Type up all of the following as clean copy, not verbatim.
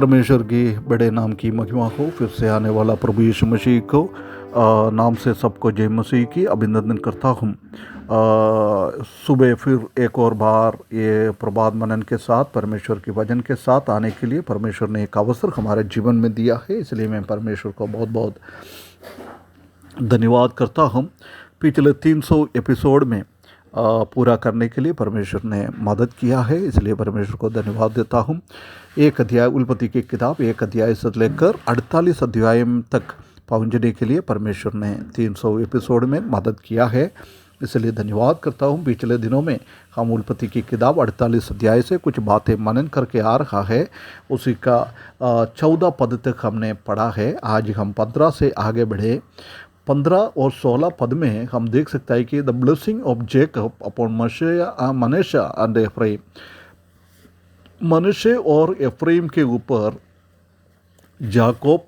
परमेश्वर की बड़े नाम की महिमा हो। फिर से आने वाला प्रभु यीशु मसीह को नाम से सबको जय मसीह की अभिनंदन करता हूँ। सुबह फिर एक और बार ये प्रभात मनन के साथ परमेश्वर के वचन के साथ आने के लिए परमेश्वर ने एक अवसर हमारे जीवन में दिया है, इसलिए मैं परमेश्वर को बहुत बहुत धन्यवाद करता हूँ। पिछले 300 एपिसोड में पूरा करने के लिए परमेश्वर ने मदद किया है, इसलिए परमेश्वर को धन्यवाद देता हूँ। एक अध्याय उत्पत्ति की किताब 1 अध्याय से लेकर 48 अध्याय तक पहुँचने के लिए परमेश्वर ने 300 एपिसोड में मदद किया है, इसलिए धन्यवाद करता हूँ। पिछले दिनों में हम उत्पत्ति की किताब 48 अध्याय से कुछ बातें मनन करके आ रहा है, उसी का 14 पद तक हमने पढ़ा है। आज हम 15 से आगे बढ़े। 15 और 16 पद में हम देख सकते हैं कि the blessing of Jacob upon Manasseh and Ephraim, Manasseh और एफ्राइम के ऊपर याकूब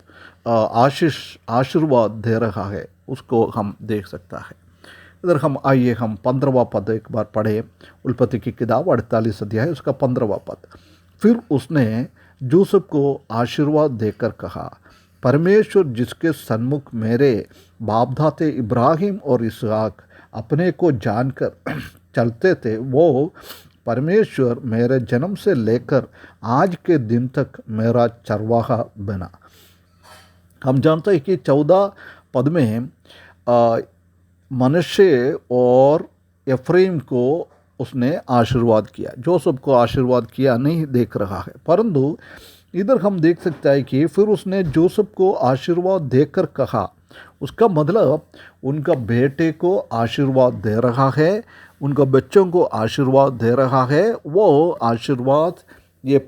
आशीर्वाद दे रहा है, उसको हम देख सकता है। इधर हम आइए हम 15वां पद एक बार पढ़े। उत्पत्ति की किताब 48 अध्याय उसका 15वां पद। फिर उसने यूसुफ को आशीर्वाद देकर कहा, परमेश्वर जिसके सन्मुख मेरे बापदाते इब्राहिम और इसहाक अपने को जानकर चलते थे, वो परमेश्वर मेरे जन्म से लेकर आज के दिन तक मेरा चरवाहा बना। हम जानते हैं कि 14 पद में मनश्शे और एफ्राइम को उसने आशीर्वाद किया, जोसेफ को आशीर्वाद किया नहीं देख रहा है, परंतु इधर हम देख सकते हैं कि फिर उसने जोसेफ को आशीर्वाद देकर कहा, उसका मतलब उनका बेटे को आशीर्वाद दे रहा है, उनका बच्चों को आशीर्वाद दे रहा है। वो आशीर्वाद ये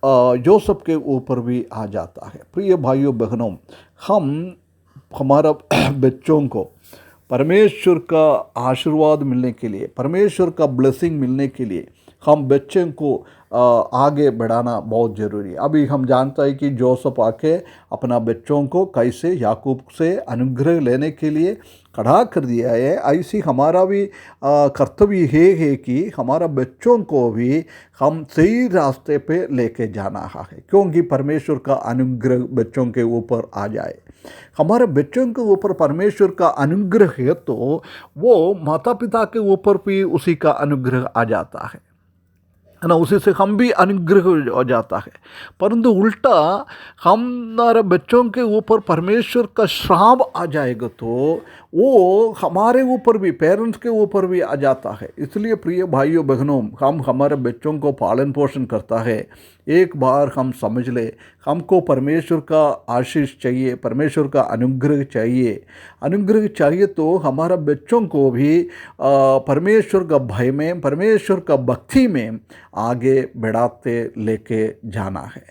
जोसेफ के ऊपर भी आ जाता है। प्रिय भाइयों बहनों, हम हमारा बच्चों को परमेश्वर का आशीर्वाद मिलने के लिए, परमेश्वर का ब्लेसिंग मिलने के लिए हम बच्चों को आगे बढ़ाना बहुत ज़रूरी है। अभी हम जानते हैं कि जोसेफ आके अपना बच्चों को कैसे याकूब से अनुग्रह लेने के लिए खड़ा कर दिया है। ऐसी हमारा भी कर्तव्य है कि हमारा बच्चों को भी हम सही रास्ते पे लेके जाना है, क्योंकि परमेश्वर का अनुग्रह बच्चों के ऊपर आ जाए। हमारे बच्चों के ऊपर परमेश्वर का अनुग्रह है तो वो माता पिता के ऊपर भी उसी का अनुग्रह आ जाता है ना, उसी से हम भी अनुग्रह हो जाता है। परंतु उल्टा हमारे बच्चों के ऊपर परमेश्वर का श्राप आ जाएगा तो वो हमारे ऊपर भी, पेरेंट्स के ऊपर भी आ जाता है। इसलिए प्रिय भाइयों बहनों, हम हमारे बच्चों को पालन पोषण करता है, एक बार हम समझ ले, हमको परमेश्वर का आशीष चाहिए, परमेश्वर का अनुग्रह चाहिए। अनुग्रह चाहिए तो हमारा बच्चों को भी परमेश्वर का भय में, परमेश्वर का भक्ति में आगे बढ़ाते लेके जाना है।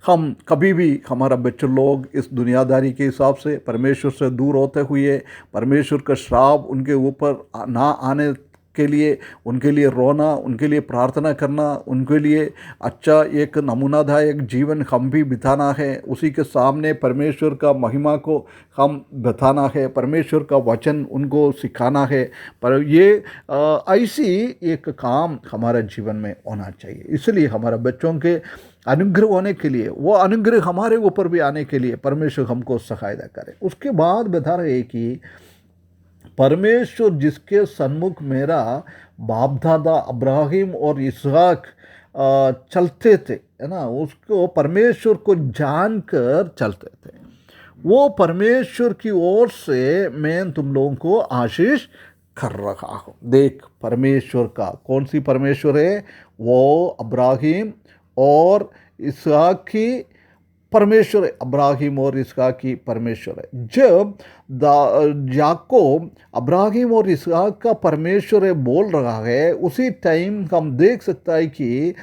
हम कभी भी हमारा बच्चे लोग इस दुनियादारी के हिसाब से परमेश्वर से दूर होते हुए, परमेश्वर का श्राप उनके ऊपर ना आने के लिए उनके लिए रोना, उनके लिए प्रार्थना करना, उनके लिए अच्छा एक नमूनादायक जीवन हम भी बिताना है। उसी के सामने परमेश्वर का महिमा को हम बताना है, परमेश्वर का वचन उनको सिखाना है। पर ये ऐसी एक काम हमारा जीवन में होना चाहिए। इसलिए हमारा बच्चों के अनुग्रह होने के लिए, वो अनुग्रह हमारे ऊपर भी आने के लिए परमेश्वर हमको सहायता करे। उसके बाद बता रहे कि परमेश्वर जिसके सन्मुख मेरा बाप दादा अब्राहिम और इसहाक चलते थे, है ना, उसको परमेश्वर को जानकर चलते थे, वो परमेश्वर की ओर से मैं तुम लोगों को आशीष कर रहा हूँ। देख, परमेश्वर का कौन सी परमेश्वर है? वो अब्राहिम और इसहाक की परमेश्वर है, अब्राहिम और इसहाक की परमेश्वर है। जब याकूब अब्राहिम और इसहाक का परमेश्वर है बोल रहा है, उसी टाइम हम देख सकता है कि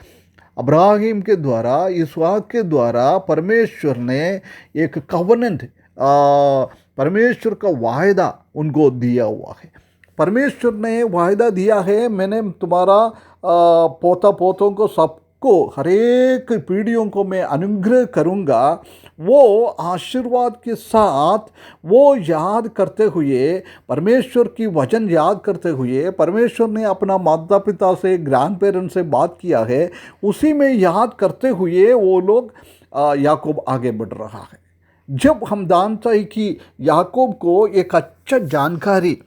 अब्राहिम के द्वारा, इसहाक के द्वारा परमेश्वर ने एक कवनेंट, परमेश्वर का वायदा उनको दिया हुआ है। परमेश्वर ने वायदा दिया है, मैंने तुम्हारा पोता पोतों को सब को हर एक पीढ़ियों को मैं अनुग्रह करूंगा। वो आशीर्वाद के साथ वो याद करते हुए, परमेश्वर की वचन याद करते हुए, परमेश्वर ने अपना माता पिता से, ग्रैंड पेरेंट्स से बात किया है, उसी में याद करते हुए वो लोग याकूब आगे बढ़ रहा है। जब हम जानते हैं कि याकूब को एक अच्छा जानकारी,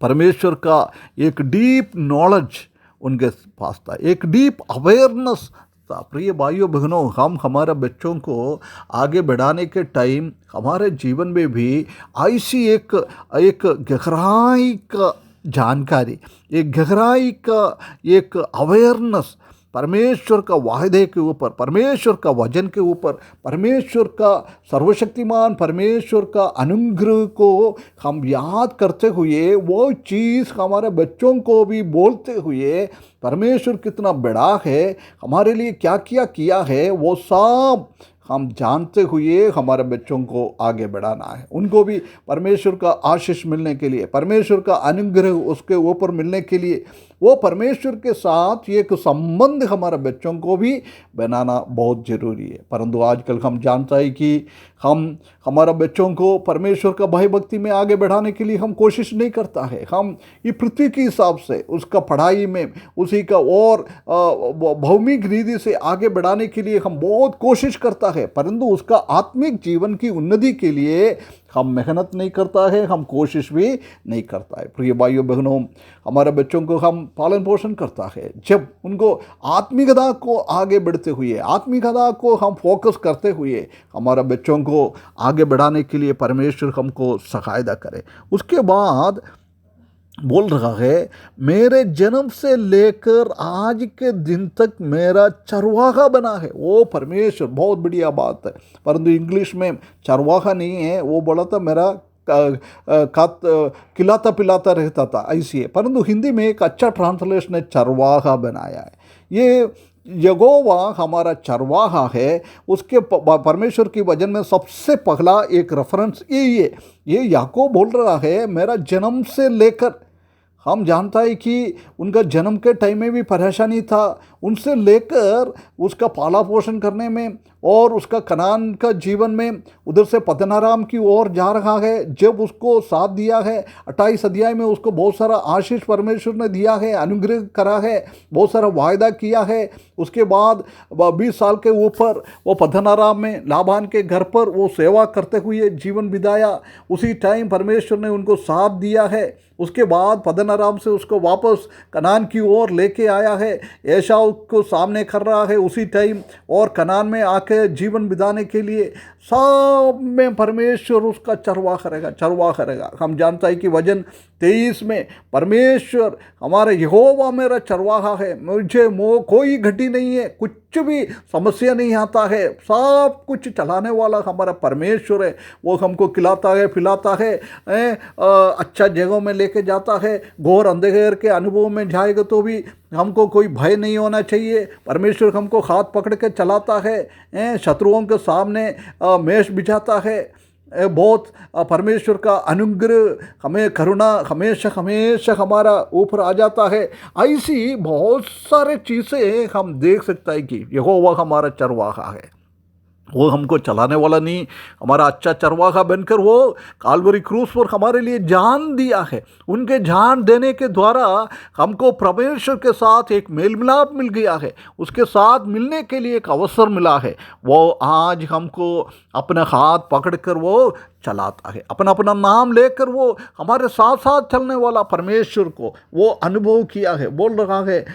परमेश्वर का एक डीप नॉलेज उनके पास था, एक डीप अवेयरनेस था। प्रिय भाइयों बहनों, हम हमारे बच्चों को आगे बढ़ाने के टाइम हमारे जीवन में भी ऐसी एक गहराई का जानकारी, एक गहराई का एक अवेयरनेस परमेश्वर का वायदे के ऊपर, परमेश्वर का वचन के ऊपर, परमेश्वर का सर्वशक्तिमान परमेश्वर का अनुग्रह को हम याद करते हुए वो चीज़ हमारे बच्चों को भी बोलते हुए, परमेश्वर कितना बड़ा है, हमारे लिए क्या क्या किया है, वो सब हम जानते हुए हमारे बच्चों को आगे बढ़ाना है। उनको भी परमेश्वर का आशीष मिलने के लिए, परमेश्वर का अनुग्रह उसके ऊपर मिलने के लिए, वो परमेश्वर के साथ एक संबंध हमारे बच्चों को भी बनाना बहुत ज़रूरी है। परंतु आजकल हम जानते हैं कि हम हमारा बच्चों को परमेश्वर का भय भक्ति में आगे बढ़ाने के लिए हम कोशिश नहीं करता है। हम ये पृथ्वी के हिसाब से उसका पढ़ाई में उसी का और भौमिक रीति से आगे बढ़ाने के लिए हम बहुत कोशिश करता है, परंतु उसका आत्मिक जीवन की उन्नति के लिए हम मेहनत नहीं करता है, हम कोशिश भी नहीं करता है। प्रिय भाइयों बहनों, हमारे बच्चों को हम पालन पोषण करता है जब उनको आत्मिकता को आगे बढ़ते हुए, आत्मिकता को हम फोकस करते हुए हमारे बच्चों को आगे बढ़ाने के लिए परमेश्वर हमको सहायता करे। उसके बाद बोल रहा है, मेरे जन्म से लेकर आज के दिन तक मेरा चरवाहा बना है। वो परमेश्वर, बहुत बढ़िया बात है। परंतु इंग्लिश में चरवाहा नहीं है, वो बोला था मेरा खिलाता पिलाता रहता था, ऐसी है। परंतु हिंदी में एक अच्छा ट्रांसलेशन है, चरवाहा बनाया है। ये यहोवा हमारा चरवाहा है, उसके परमेश्वर की वचन में सबसे पहला एक रेफरेंस यही है। ये याकूब बोल रहा है, मेरा जन्म से लेकर, हम जानता है कि उनका जन्म के टाइम में भी परेशानी था, उनसे लेकर उसका पाला पोषण करने में और उसका कनान का जीवन में उधर से पद्दनाराम की ओर जा रहा है। जब उसको साथ दिया है 28 अध्याय में, उसको बहुत सारा आशीष परमेश्वर ने दिया है, अनुग्रह करा है, बहुत सारा वायदा किया है। उसके बाद 20 साल के ऊपर वो पद्दनाराम में लाबान के घर पर वो सेवा करते हुए जीवन बिताया। उसी टाइम परमेश्वर ने उनको साथ दिया है। उसके बाद पद्दनाराम से उसको वापस कनान की ओर लेके आया है, एसाव को सामने कर रहा है उसी टाइम, और कनान में आके जीवन बिताने के लिए सब में परमेश्वर उसका चरवाहा करेगा। हम जानता है कि वचन 23 में परमेश्वर हमारे यहोवा मेरा चरवाहा है, मुझे कोई घटी नहीं है, कुछ भी समस्या नहीं आता है, सब कुछ चलाने वाला हमारा परमेश्वर है। वो हमको खिलाता है, पिलाता है, अच्छा जगहों में लेके जाता है। घोर अंधेर के अनुभव में जाएगा तो भी हमको कोई भय नहीं होना चाहिए। परमेश्वर हमको हाथ पकड़ के चलाता है, शत्रुओं के सामने मेष बिछाता है। बहुत परमेश्वर का अनुग्रह, हमें करुणा हमेशा हमेशा हमारा ऊपर आ जाता है। ऐसी बहुत सारे चीज़ें हम देख सकते हैं कि यहोवा हमारा चरवाहा है, वो हमको चलाने वाला नहीं, हमारा अच्छा चरवाहा बनकर वो काल्वरी क्रूस पर हमारे लिए जान दिया है। उनके जान देने के द्वारा हमको परमेश्वर के साथ एक मेल मिलाप मिल गया है, उसके साथ मिलने के लिए एक अवसर मिला है। वो आज हमको अपने हाथ पकड़कर वो चलाता है, अपना अपना नाम लेकर वो हमारे साथ साथ चलने वाला परमेश्वर को वो अनुभव किया है। बोल रहा है,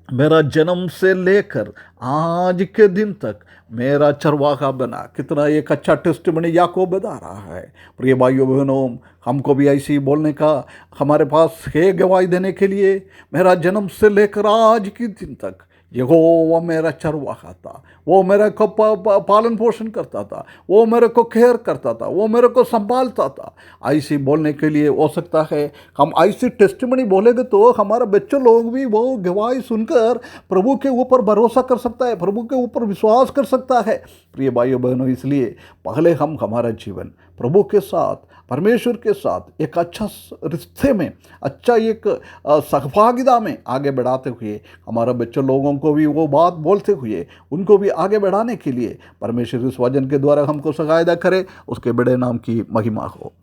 मेरा जन्म से लेकर आज के दिन तक मेरा चरवाहा बना। कितना एक अच्छा टेस्टिमनी याकूब बता रहा है। प्रिय भाइयों बहनों, हमको भी ऐसे ही बोलने का हमारे पास है गवाही देने के लिए। मेरा जन्म से लेकर आज के दिन तक यहोवा मेरा चरवाहा था, वो मेरे को पालन पोषण करता था, वो मेरे को केयर करता था, वो मेरे को संभालता था। ऐसे बोलने के लिए हो सकता है हम ऐसी टेस्टिमनी बोलेंगे तो हमारे बच्चों लोग भी वो गवाही सुनकर प्रभु के ऊपर भरोसा कर सकता है, प्रभु के ऊपर विश्वास कर सकता है। प्रिय भाइयों बहनों, इसलिए पहले हम हमारा जीवन प्रभु के साथ, परमेश्वर के साथ एक अच्छा रिश्ते में, अच्छा एक सहभागिता में आगे बढ़ाते हुए हमारा बच्चों लोगों को भी वो बात बोलते हुए उनको भी आगे बढ़ाने के लिए परमेश्वर इस वचन के द्वारा हमको सहायता करे। उसके बड़े नाम की महिमा हो।